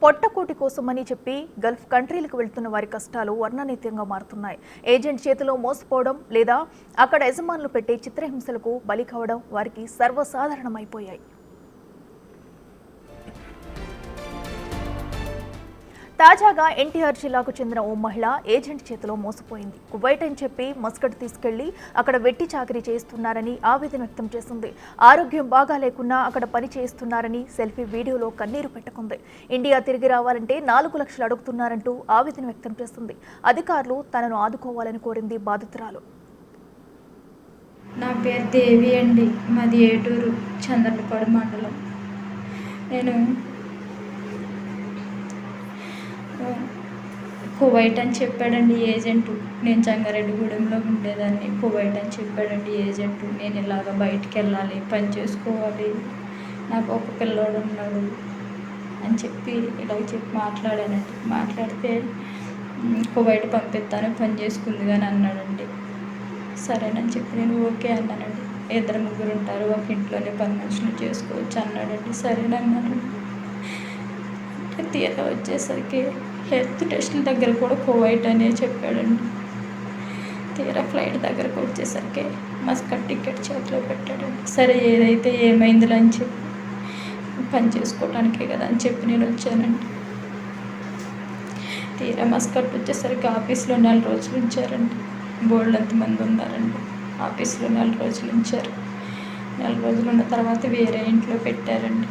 పొట్టకూటి కోసమని చెప్పి గల్ఫ్ కంట్రీలకు వెళ్తున్న వారి కష్టాలు వర్ణనీయంగా మారుతున్నాయి. ఏజెంట్ చేతిలో మోసపోవడం లేదా అక్కడ యజమానులు పెట్టే చిత్రహింసలకు బలి కావడం వారికి సర్వసాధారణమైపోయాయి. తాజాగా ఎన్టీఆర్ జిల్లాకు చెందిన ఓ మహిళ ఏజెంట్ చేతిలో మోసపోయింది. కువైట్ అని చెప్పి మస్కట్ తీసుకెళ్లి అక్కడ వెట్టి చాకరీ చేస్తున్నారని ఆవేదన వ్యక్తం చేసింది. ఆరోగ్యం బాగా లేకున్నా అక్కడ పని చేస్తున్నారని సెల్ఫీ వీడియోలో కన్నీరు పెట్టుకుంది. ఇండియా తిరిగి రావాలంటే 4 లక్షలు అడుగుతున్నారంటూ ఆవేదన వ్యక్తం చేసింది. అధికారులు తనను ఆదుకోవాలని కోరింది బాధితురాలు. నా పేరు దేవి అండి. మాది ఏటూరు చంద్రలపాడు మండలం. నేను కువైట్ అని చెప్పాడండి ఏజెంటు. నేను జంగారెడ్డిగూడెంలో ఉండేదాన్ని. కువైట్ అని చెప్పాడండి ఏజెంటు. నేను ఇలాగ బయటికి వెళ్ళాలి, పని చేసుకోవాలి, నాకు ఒక పిల్లోడు ఉన్నాడు అని చెప్పి ఇలాగ చెప్పి మాట్లాడానండి. మాట్లాడితే కువైట్ పంపిస్తాను, పని చేసుకుంది కానీ అన్నాడండి. సరేనని చెప్పి నేను ఓకే అన్నానండి. 2-3 ఉంటారు, ఒక ఇంట్లోనే పని మనుషులు చేసుకోవచ్చు అన్నాడండి. సరేనన్నానండి. తీరా వచ్చేసరికి హెల్త్ టెస్టుల దగ్గర కూడా కువైట్ అనే చెప్పాడండి. తీరా ఫ్లైట్ దగ్గరకు వచ్చేసరికి మస్కట్ టికెట్ చేతిలో పెట్టాడండి. సరే ఏదైతే ఏమైందిలే అని చెప్పి పని చేసుకోవటానికే కదా అని చెప్పి నేను వచ్చానండి. తీరా మస్కట్ వచ్చేసరికి ఆఫీస్లో 4 రోజులు ఉంచారండి. బోల్డంతమంది ఉన్నారండి. ఆఫీస్లో 4 రోజులు ఉంచారు. 4 రోజులు ఉన్న తర్వాత వేరే ఇంట్లో పెట్టారండి.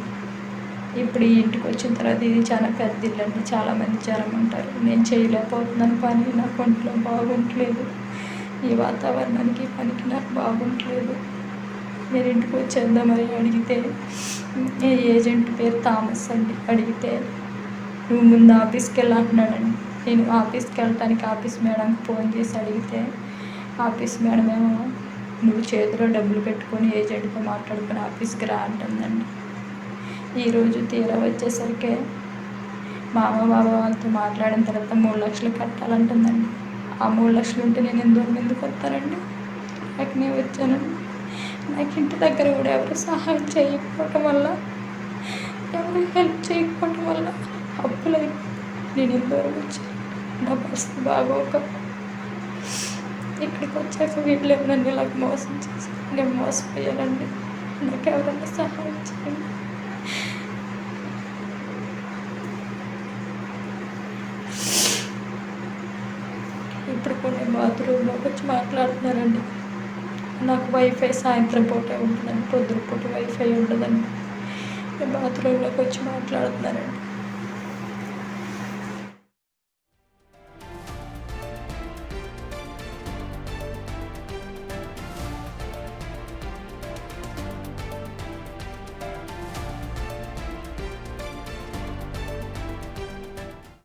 ఇప్పుడు ఈ ఇంటికి వచ్చిన తర్వాత ఇది చాలా పెద్ద ఇల్లు అండి. చాలామంది జనం ఉంటారు. నేను చేయలేకపోతున్నాను పని. నాకు ఒంట్లో బాగుంటలేదు. ఈ వాతావరణానికి పనికి నాకు బాగుంటలేదు. మీరు ఇంటికి వచ్చేద్దామని అడిగితే ఏజెంట్ పేరు థామస్ అండి. అడిగితే నువ్వు ముందు ఆఫీస్కి వెళ్ళంటున్నాడండి. నేను ఆఫీస్కి వెళ్ళటానికి ఆఫీస్ మేడంకి ఫోన్ చేసి అడిగితే ఆఫీస్ మేడం ఏమో నువ్వు చేతిలో డబ్బులు పెట్టుకొని ఏజెంట్తో మాట్లాడుకొని ఆఫీస్కి రా అంటుందండి. ఈరోజు తీరా వచ్చేసరికి మామ బాబా వాళ్ళతో మాట్లాడిన తర్వాత 3 లక్షలు కట్టాలంటుందండి. ఆ 3 లక్షలు ఉంటే నేను ఎందుకు వస్తానండి? నాకు నేను వచ్చానండి. నాకు ఇంటి దగ్గర కూడా ఎవరు సహాయం చేయకపోవటం వల్ల, ఎవరు హెల్ప్ చేయకపోవటం వల్ల అప్పులై నేను ఎంతవరకు వచ్చాను. నా పరిస్థితి బాగోక ఇక్కడికి వచ్చాక వీళ్ళు నన్ను ఇలాగ మోసం చేసి నేను మోసపోయానండి. నాకు ఎవరైనా సహాయం చేయండి. ఇప్పుడు కొన్ని బాత్రూంలోకి వచ్చి మాట్లాడుతున్నారండి. నాకు వైఫై సాయంత్రం పూటే ఉంటుందండి, పొద్దున పూట వైఫై ఉండదండి. బాత్రూంలోకి వచ్చి మాట్లాడుతున్నారండి.